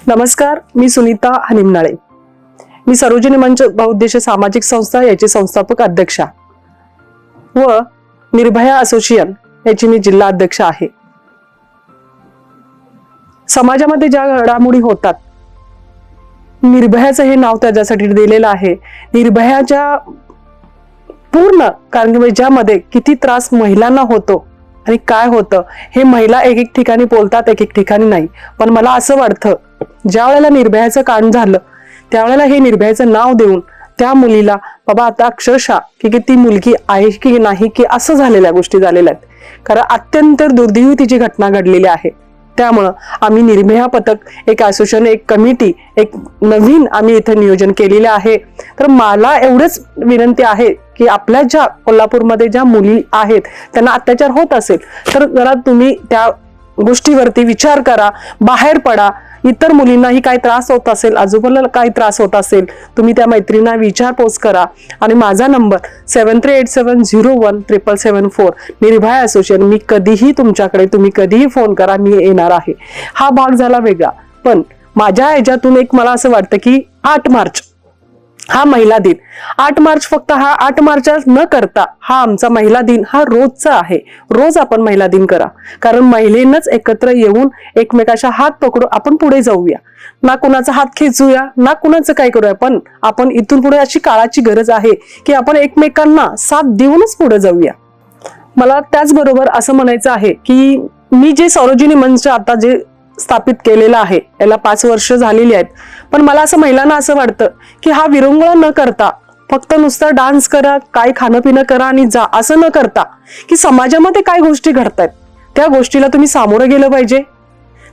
नमस्कार, मी सुनीता हनिमनाळे. मी सरोजिनी मंच बहुउद्देशीय सामाजिक संस्था याची संस्थापक अध्यक्षा व निर्भया असोसिएशन याची मी जिल्हा अध्यक्ष आहे. समाजामध्ये ज्या घडामोडी होतात, निर्भयाचं हे नाव त्याच्यासाठी दिलेलं आहे. निर्भयाच्या पूर्ण कारण ज्यामध्ये किती त्रास महिलांना होतो आणि काय होतं हे महिला एक एक ठिकाणी बोलतात, एक एक ठिकाणी नाही. पण मला असं वाटतं, ज्या वेळेला निर्भयाचं कांड झालं त्यावेळेला हे निर्भयाचं नाव देऊन त्या मुलीला बाबा आता अक्षरशः की ती मुलगी आहे की नाही की असं झालेल्या गोष्टी झालेल्या आहेत. कारण अत्यंत दुर्दैवी तिची घटना घडलेली आहे. त्यामुळं आम्ही निर्भया पथक एक असोसिएशन, एक कमिटी, एक नवीन आम्ही इथे नियोजन केलेलं आहे. तर मला एवढंच विनंती आहे की आपल्या ज्या कोल्हापूरमध्ये ज्या मुली आहेत त्यांना अत्याचार होत असेल तर जरा तुम्ही त्या गोष्टीवरती विचार करा, बाहेर पडा. इतर मुलींनाही काही त्रास होत असेल, आजूबाजूला काही त्रास होत असेल, तुम्ही त्या मैत्रिणींना विचारपूस करा. आणि माझा नंबर 7387017774 निर्भया असोसिएशन. मी कधीही तुमच्याकडे, तुम्ही कधीही फोन करा, मी येणार आहे. हा भाग झाला वेगळा, पण माझ्या ह्याच्यातून एक मला असं वाटतं की 8 मार्च हा महिला दिन, 8 मार्च फक्त हा 8 मार्च न करता हा आमचा महिला दिन हा रोजचा आहे. रोज आपण महिला दिन करा, कारण महिलेनंच एकत्र येऊन एकमेकाच्या हात पकडू आपण पुढे जाऊया. ना कुणाचा हात खेचूया, ना कुणाचं काय करूया, पण आपण इथून पुढे अशी काळाची गरज आहे की आपण एकमेकांना साथ देऊनच पुढे जाऊया. मला त्याचबरोबर असं म्हणायचं आहे की मी जे सरोजिनी मंच आता जे स्थापित केलेला आहे याला 5 वर्ष झालेली आहेत. पण मला असं महिलांना असं वाटतं की हा विरंगुळा न करता फक्त नुसतं डान्स करा, काय खाणं पिणं करा आणि जा, असं न करता की समाजामध्ये काय गोष्टी घडतायत त्या गोष्टीला तुम्ही सामोरं गेलं पाहिजे.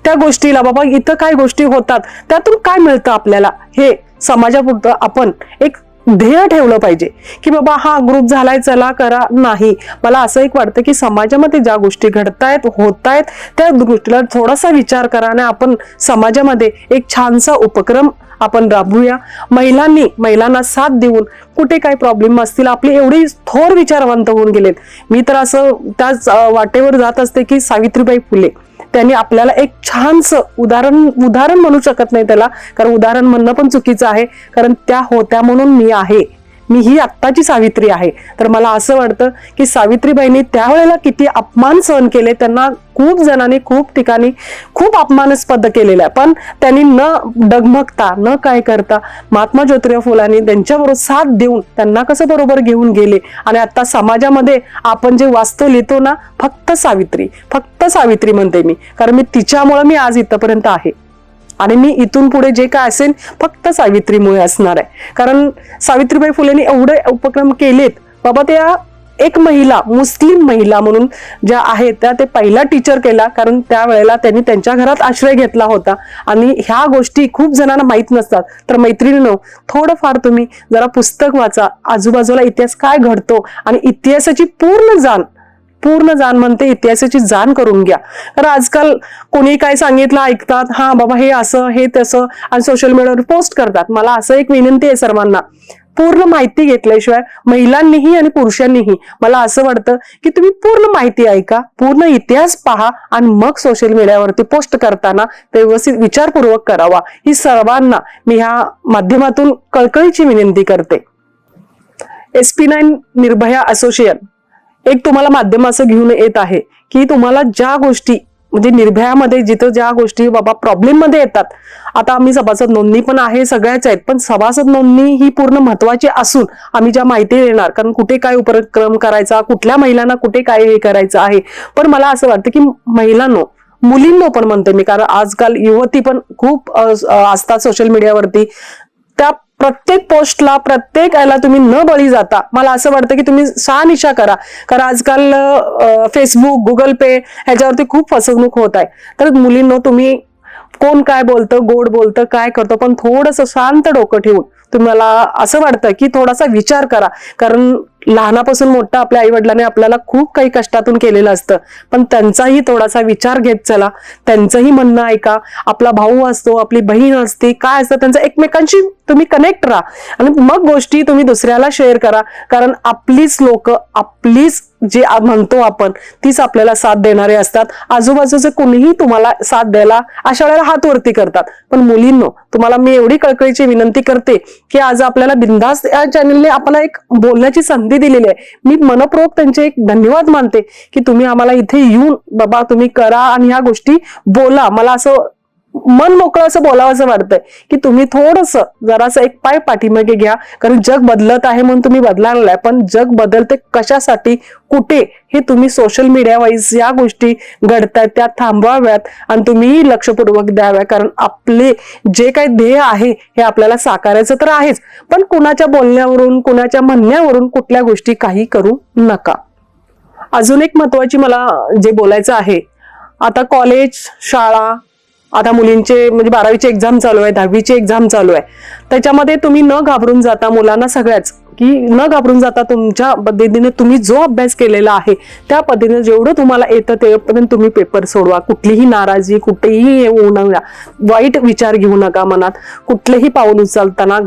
त्या गोष्टीला बाबा इथं काय गोष्टी होतात त्यातून काय मिळतं आपल्याला हे समाजापुरतं आपण एक ध्येय ठेवलं पाहिजे की बाबा हा ग्रुप झालाय चला करा. नाही, मला असं एक वाटतं की समाजामध्ये ज्या गोष्टी घडतायत होतायत त्या गोष्टीला थोडासा विचार करा आणि आपण समाजामध्ये एक छानसा उपक्रम आपण राबवूया. महिलांना साथ देऊन कुठे काय प्रॉब्लेम असतील, आपले एवढे थोर विचारवंत होऊन गेलेत. मी तर असं त्याच वाटेवर जात असते की सावित्रीबाई फुले त्यांनी आपल्याला एक छानसं उदाहरण म्हणू शकत नाही त्याला, कारण उदाहरण म्हणणं पण चुकीचं आहे, कारण त्या होत्या म्हणून मी आहे. मी ही आत्ताची सावित्री आहे. तर मला असं वाटतं की सावित्रीबाईंनी त्यावेळेला किती अपमान सहन केले, त्यांना खूप जणांनी खूप ठिकाणी खूप अपमानास्पद केलेलं आहे, पण त्यांनी न डगमगता न काय करता महात्मा ज्योतिराव फुलांनी त्यांच्याबरोबर साथ देऊन त्यांना कसं बरोबर घेऊन गेले. आणि आता समाजामध्ये आपण जे वास्तव लिहितो ना, फक्त सावित्री म्हणते मी, कारण मी तिच्यामुळे मी आज इथपर्यंत आहे आणि मी इथून पुढे जे काय असेल फक्त सावित्रीमुळे असणार आहे. कारण सावित्रीबाई फुलेंनी एवढे उपक्रम केलेत बाबा. त्या एक महिला, मुस्लिम महिला म्हणून ज्या आहेत त्या ते पहिला टीचर केला, कारण त्यावेळेला त्यांनी त्यांच्या घरात आश्रय घेतला होता. आणि ह्या गोष्टी खूप जणांना माहीत नसतात. तर मैत्रिणींनो, थोडंफार तुम्ही जरा पुस्तक वाचा, आजूबाजूला इतिहास काय घडतो आणि इतिहासाची पूर्ण जाण म्हणते, इतिहासाची जाण करून घ्या. कारण आजकाल कोणी काय सांगितलं ऐकतात, हा बाबा हे असं हे तसं आणि सोशल मीडियावर पोस्ट करतात. मला असं एक विनंती आहे सर्वांना, पूर्ण माहिती घेतल्याशिवाय महिलांनीही आणि पुरुषांनीही मला असं वाटतं की तुम्ही पूर्ण माहिती ऐका, पूर्ण इतिहास पहा आणि मग सोशल मीडियावरती पोस्ट करताना ते व्यवस्थित विचारपूर्वक करावा. ही सर्वांना मी ह्या माध्यमातून कळकळीची विनंती करते. SP9 निर्भया असोसिएशन एक तुम्हाला माध्यम असं घेऊन येत आहे की तुम्हाला ज्या गोष्टी म्हणजे निर्भयामध्ये जिथं ज्या गोष्टी बाबा प्रॉब्लेम मध्ये येतात, आता आम्ही सभासद नोंदणी पण आहे, सगळ्याच आहेत, पण सभासद नोंदणी ही पूर्ण महत्वाची असून आम्ही ज्या माहिती देणार, कारण कुठे काय उपक्रम करायचा, कुठल्या महिलांना कुठे काय हे करायचं आहे. पण मला असं वाटतं की महिलांनो, मुलींनो पण म्हणते मी, कारण आजकाल युवती पण खूप असतात सोशल मीडियावरती, त्या प्रत्येक पोस्टला प्रत्येक याला तुम्ही न बळी जाता मला असं वाटतं की तुम्ही शहानिशा करा. कारण आजकाल फेसबुक, गुगल पे ह्याच्यावरती खूप फसवणूक होत आहे. तर मुलींनो, तुम्ही कोण काय बोलतं, गोड बोलतं, काय करतो, पण थोडंसं शांत डोकं ठेवून तुम्हाला असं वाटतं की थोडासा विचार करा. कारण लहानापासून मोठा आपल्या आई वडिलांनी आपल्याला खूप काही कष्टातून केलेलं असतं, पण त्यांचाही थोडासा विचार घेत चला, त्यांचंही म्हणणं ऐका. आपला भाऊ असतो, आपली बहीण असते, काय असतं त्यांचं एकमेकांशी तुम्ही कनेक्ट राहा आणि मग गोष्टी तुम्ही दुसऱ्याला शेअर करा. कारण आपलीच लोक, आपलीच जे म्हणतो आपण तीच आपल्याला साथ देणारे असतात. आजूबाजूचे कोणीही तुम्हाला साथ द्यायला अशा वेळेला हात वरती करतात. पण मुलींनो, तुम्हाला मी एवढी कळकळीची विनंती करते की आज आपल्याला बिंदास या चॅनलने आपल्याला एक बोलण्याची संधी दिलेली आहे. मी मनपूर्वक त्यांचे एक धन्यवाद मानते की तुम्ही आम्हाला इथे येऊन बाबा तुम्ही करा आणि ह्या गोष्टी बोला. मला असं मन मोकळं असं बोलावं असं वाटतंय की तुम्ही थोडस जरासं एक पाय पाठीमागे घ्या. कारण जग बदलत आहे म्हणून तुम्ही बदलायला, पण जग बदलते कशासाठी, कुठे, हे तुम्ही सोशल मीडिया वाईज या गोष्टी घडतायत त्या थांबवाव्यात आणि तुम्ही लक्षपूर्वक द्याव्या. कारण आपले जे काही ध्येय आहे हे आपल्याला साकारायचं तर आहेच, पण कुणाच्या बोलण्यावरून कुणाच्या म्हणण्यावरून कुठल्या गोष्टी काही करू नका. अजून एक महत्वाची मला जे बोलायचं आहे, आता कॉलेज, शाळा, आता मुलींचे म्हणजे 12वीची एक्झाम चालू आहे, 10वीची एक्झाम चालू आहे, त्याच्यामध्ये तुम्ही न घाबरून जाता, मुलांना सगळ्याच की न घाबरून जाता तुमच्या पद्धतीने तुम्ही जो अभ्यास केलेला आहे त्या पद्धतीने जेवढं तुम्हाला येतं तेपर्यंत तुम्ही पेपर सोडवा. कुठलीही नाराजी, कुठेही हे होऊ नका, वाईट विचार घेऊ नका मनात. कुठलेही पाऊल उचलताना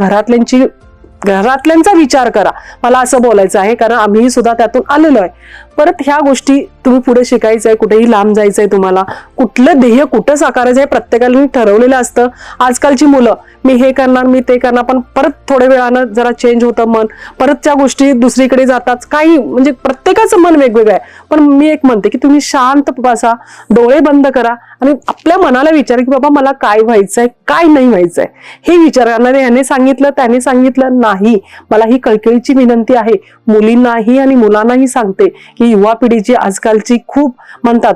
घरातल्यांचा विचार करा. मला असं बोलायचं आहे कारण आम्ही सुद्धा त्यातून आलेलो आहे. परत ह्या गोष्टी तुम्ही पुढे शिकायचंय, कुठेही लांब जायचंय, तुम्हाला कुठलं ध्येय कुठं साकारायचं आहे प्रत्येकाला ठरवलेलं असतं. आजकालची मुलं मी हे करणार, मी ते करणार, पण परत थोड्या वेळानं जरा चेंज होतं मन, परत त्या गोष्टी दुसरीकडे जातात. काही म्हणजे प्रत्येकाचं मन वेगवेगळं आहे. पण मी एक म्हणते की तुम्ही शांत बसा, डोळे बंद करा आणि आपल्या मनाला विचारा की बाबा मला काय व्हायचंय, काय नाही व्हायचंय, हे विचार करणारे. याने सांगितलं, त्याने सांगितलं नाही. मला ही कळकळीची विनंती आहे मुलींनाही आणि मुलांनाही सांगते की युवा पिढीची आजकालची खूप म्हणतात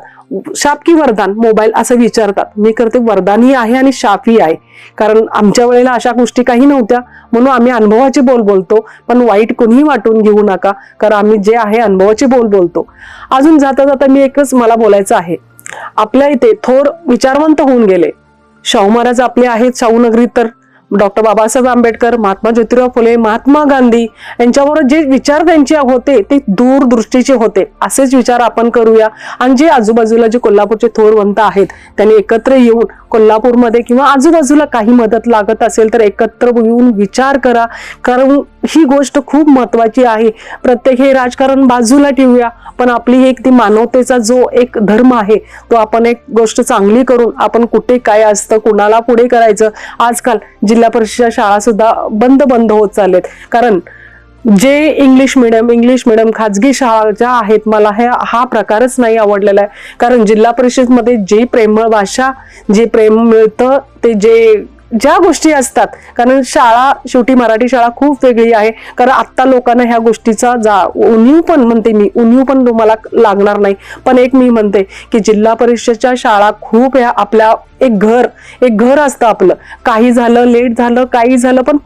शाप की वरदान, मोबाईल असं विचारतात. मी करते वरदानही आहे आणि शापही आहे. कारण आमच्या वेळेला अशा गोष्टी काही नव्हत्या म्हणून आम्ही अनुभवाचे बोल बोलतो. पण वाईट कोणीही वाटून घेऊ नका, कारण आम्ही जे आहे अनुभवाचे बोल बोलतो. अजून जाता जाता मी एकच मला बोलायचं आहे, आपल्या इथे थोर विचारवंत होऊन गेले. शाहू महाराज आपले आहेत शाहू नगरीत, तर डॉक्टर बाबासाहेब आंबेडकर, महात्मा ज्योतिराव फुले, महात्मा गांधी यांच्याबरोबर जे विचार त्यांचे होते ते दूरदृष्टीचे होते. असेच विचार आपण करूया आणि जे आजूबाजूला जे कोल्हापूरचे थोरवंत आहेत त्यांनी एकत्र येऊन कोल्हापूरमध्ये किंवा आजूबाजूला काही मदत लागत असेल तर एकत्र येऊन विचार करा. कारण ही गोष्ट खूप महत्वाची आहे. प्रत्येक हे राजकारण बाजूला ठेवूया, पण आपली एक ती मानवतेचा जो एक धर्म आहे तो आपण एक गोष्ट चांगली करून आपण कुठे काय असतं कुणाला पुढे करायचं. आजकाल जिल्हा परिषद शाळा सुद्धा बंद होत चाललेत. कारण जे इंग्लिश मिडियम खाजगी शाळा ज्या आहेत, मला हा प्रकारच नाही आवडलेला आहे. कारण जिल्हा परिषद मध्ये जे प्रेमळ भाषा, जे प्रेम मिळतं, ते ज्या गोष्टी असतात, कारण शाळा शेवटी मराठी शाळा खूप वेगळी आहे. कारण आत्ता लोकांना ह्या गोष्टीचा उणीव पण म्हणते मी, उणीव पण तुम्हाला लागणार नाही. पण एक मी म्हणते की जिल्हा परिषदच्या शाळा खूप ह्या आपल्या एक घर असतं आपलं. काही झालं, लेट झालं, काही झालं, पण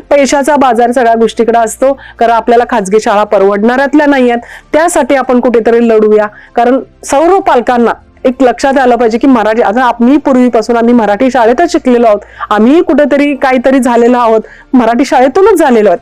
पैशाचा बाजार सगळ्या गोष्टीकडे असतो. कारण आपल्याला खाजगी शाळा परवडणाऱ्यातल्या नाही आहेत. त्यासाठी आपण कुठेतरी लढूया. कारण सर्व पालकांना एक लक्षात आलं पाहिजे की मराठी, आता आम्ही पूर्वीपासून आम्ही मराठी शाळेतच शिकलेलो आहोत. आम्ही कुठेतरी काहीतरी झालेलो आहोत, मराठी शाळेतूनच झालेलो आहोत.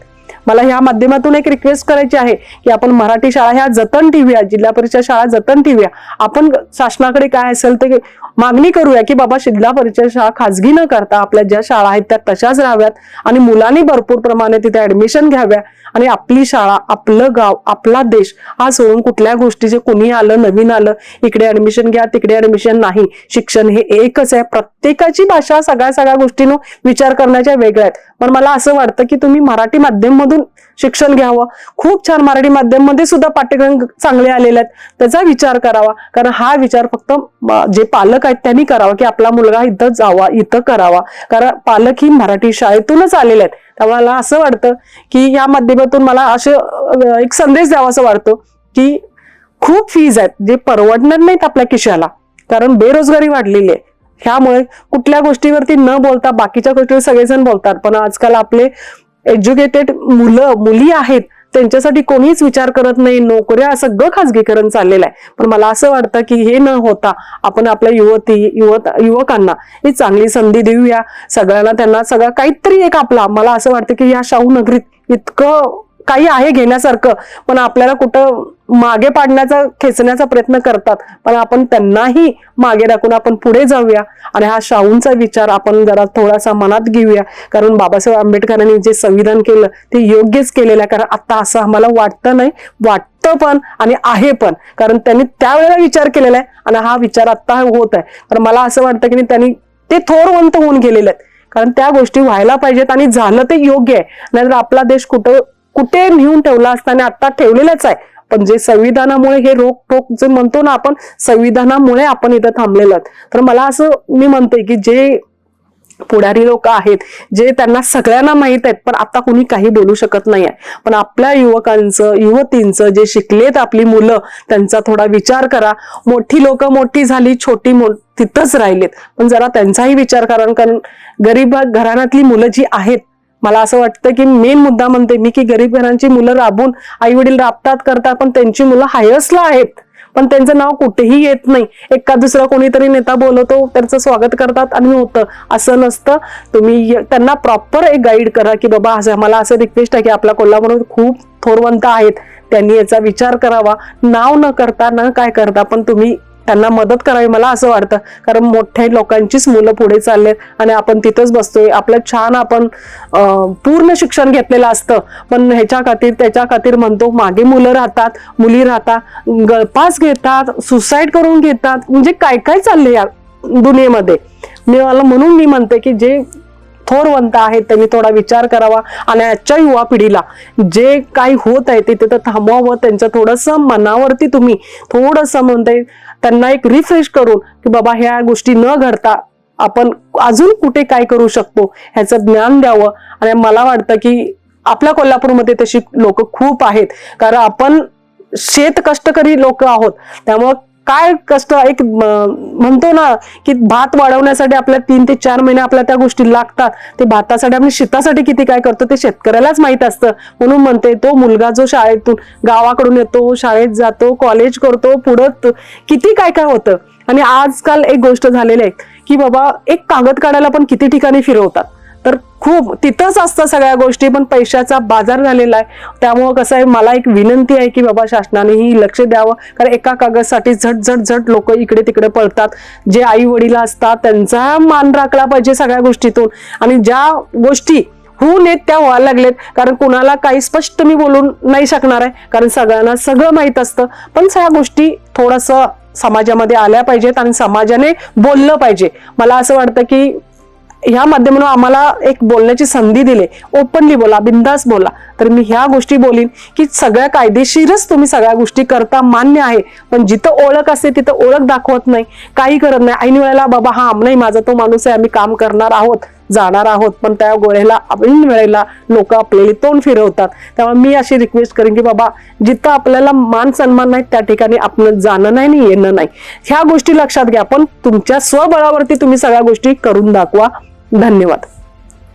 मला ह्या माध्यमातून एक रिक्वेस्ट करायची आहे की आपण मराठी शाळा ह्या जतन ठेवूया, जिल्हा परिषद शाळा जतन ठेवूया. आपण शासनाकडे काय असेल ते मागणी करूया की बाबा जिल्हा परिषद शाळा खाजगी न करता आपल्या ज्या शाळा आहेत त्या तशाच राहाव्यात आणि मुलांनी भरपूर प्रमाणे तिथे ऍडमिशन घ्याव्या. आणि आपली शाळा, आपलं गाव, आपला देश हा सोडून कुठल्या गोष्टीचे कोणी आलं, नवीन आलं, इकडे ऍडमिशन घ्या, तिकडे ऍडमिशन नाही. शिक्षण हे एकच आहे. प्रत्येकाची भाषा सगळ्या गोष्टींनो विचार करण्याच्या वेगळ्या आहेत. पण मला असं वाटतं की तुम्ही मराठी माध्यम मधून शिक्षण घ्यावं. खूप छान मराठी माध्यम मध्ये सुद्धा पाठ्यक्रम चांगले आलेले आहेत, त्याचा विचार करावा. कारण हा विचार फक्त जे पालक आहेत त्यांनी करावा की आपला मुलगा इथं जावा, इथं करावा. कारण पालक ही मराठी शाळेतूनच आलेले आहेत. त्यामुळे मला असं वाटतं की या माध्यमातून मला असं एक संदेश द्यावा असं वाटतो की खूप फीज आहेत जे परवडणार नाहीत आपल्या खिशाला. कारण बेरोजगारी वाढलेली आहे. ह्यामुळे कुठल्या गोष्टीवरती न बोलता बाकीच्या गोष्टीवर सगळेजण बोलतात, पण आजकाल आपले एज्युकेटेड मुली आहेत त्यांच्यासाठी कोणीच विचार करत नाही. नोकऱ्या सगळं खाजगीकरण चाललेलं आहे. पण मला असं वाटतं की हे न होता आपण आपल्या युवकांना ही चांगली संधी देऊया. सगळ्यांना त्यांना सगळं काहीतरी एक आपला, मला असं वाटतं की या शाहू नगरीत इतकं काही आहे घेण्यासारखं, पण आपल्याला कुठं मागे पाडण्याचा खेचण्याचा प्रयत्न करतात, पण आपण त्यांनाही मागे राखून आपण पुढे जाऊया आणि हा शाहूंचा विचार आपण जरा थोडासा मनात घेऊया. कारण बाबासाहेब आंबेडकरांनी जे संविधान केलं ते योग्यच केलेलं आहे. कारण आता असं आम्हाला वाटतं नाही, वाटतं पण आणि आहे पण, कारण त्यांनी त्यावेळेला विचार केलेला आहे आणि हा विचार आता होत आहे. तर मला असं वाटतं की त्यांनी ते थोरवंत होऊन गेलेले आहेत, कारण त्या गोष्टी व्हायला पाहिजेत आणि झालं ते योग्य आहे. नाहीतर आपला देश कुठे नेऊन ठेवला असता आणि आता ठेवलेलाच आहे. पण जे संविधानामुळे हे रोकटोक जे म्हणतो ना आपण, संविधानामुळे आपण इथं थांबलेलो आहोत. तर मला असं मी म्हणते की जे पुढारी लोक आहेत, जे त्यांना सगळ्यांना माहित आहेत, पण आता कुणी काही बोलू शकत नाहीये. पण आपल्या युवकांचं युवतींचं जे शिकलेत आपली मुलं, त्यांचा थोडा विचार करा. मोठी लोक मोठी झाली, छोटी तिथंच राहिलेत, पण जरा त्यांचाही विचार करा. कारण गरीब घराण्यातली मुलं जी आहेत, मला असं वाटतं की मेन मुद्दा म्हणते मी की गरीब घरांची मुलं राबून आई वडील राबतात करतात, पण त्यांची मुलं हायसला आहेत, पण त्यांचं नाव कुठेही येत नाही. एका दुसरा कोणीतरी नेता बोलवतो, त्यांचं स्वागत करतात आणि होतं. असं नसतं. तुम्ही त्यांना प्रॉपर एक गाईड करा की बाबा असं, मला असं रिक्वेस्ट आहे की आपल्या कोल्हापूरात खूप थोरवंत आहेत, त्यांनी याचा विचार करावा. नाव न करता न काय करता, पण तुम्ही त्यांना मदत करावी, मला असं वाटतं. कारण मोठ्या लोकांचीच मुलं पुढे चाललेत आणि आपण तिथंच बसतोय. आपलं छान आपण पूर्ण शिक्षण घेतलेलं असतं, पण ह्याच्या खातीर त्याच्या खातीर म्हणतो मागे मुलं राहतात, मुली राहतात, गळफास घेतात, सुसाईड करून घेतात, म्हणजे काय काय चाललंय या दुनियेमध्ये. म्हणून मी म्हणते की जे थोरवंत आहेत त्यांनी थोडा विचार करावा आणि आजच्या युवा पिढीला जे काही होत आहे ते तिथं थांबवावं. त्यांचं थोडंसं मनावरती तुम्ही थोडंसं म्हणते त्यांना एक रिफ्रेश करून की बाबा ह्या गोष्टी न घडता आपण अजून कुठे काय करू शकतो ह्याचं ज्ञान द्यावं. आणि मला वाटतं की आपल्या कोल्हापूरमध्ये तशी लोक खूप आहेत, कारण आपण शेत कष्टकरी लोक आहोत. त्यामुळं काय कष्ट एक म्हणतो ना की भात वाढवण्यासाठी आपल्या 3 ते 4 महिने आपल्या त्या गोष्टी लागतात. ते भातासाठी आपण शेतासाठी किती काय करतो ते शेतकऱ्यालाच माहित असतं. म्हणून म्हणते तो मुलगा जो शाळेतून गावाकडून येतो, शाळेत जातो, कॉलेज करतो, पुढं किती काय काय होतं. आणि आजकाल एक गोष्ट झालेली आहे की बाबा एक कागद काढायला पण किती ठिकाणी फिरवतात, तर खूप तिथंच असतं सगळ्या गोष्टी, पण पैशाचा बाजार झालेला आहे. त्यामुळं कसं आहे, मला एक विनंती आहे की बाबा शासनानेही लक्ष द्यावं. कारण एका कागदसाठी झट लोक इकडे तिकडे पळतात. जे आई वडील असतात त्यांचा मान राखला पाहिजे सगळ्या गोष्टीतून, आणि ज्या गोष्टी होऊ नयेत त्या व्हायला लागलेत. कारण कुणाला काही स्पष्ट मी बोलून नाही शकणार आहे, कारण सगळ्यांना सगळं माहित असतं. पण सगळ्या गोष्टी थोडंसं समाजामध्ये आल्या पाहिजेत आणि समाजाने बोललं पाहिजे. मला असं वाटतं की ह्या माध्यमातून आम्हाला एक बोलण्याची संधी दिली, ओपनली बोला, बिंदास बोला. तर मी ह्या गोष्टी बोलीन की सगळ्या कायदेशीरच तुम्ही सगळ्या गोष्टी करता, मान्य आहे, पण जिथं ओळख असते तिथं ओळख दाखवत नाही, काही करत नाही. ऐन वेळेला बाबा हा नाही माझा तो माणूस आहे, आम्ही काम करणार आहोत, जाणार आहोत, पण त्या गोळ्याला ऐन वेळेला लोक आपल्याला तोंड फिरवतात. त्यामुळे मी अशी रिक्वेस्ट करेन की बाबा जिथं आपल्याला मान सन्मान नाही त्या ठिकाणी आपण जाणं नाही आणि येणं नाही. ह्या गोष्टी लक्षात घ्या, पण तुमच्या स्वबळावरती तुम्ही सगळ्या गोष्टी करून दाखवा. धन्यवाद.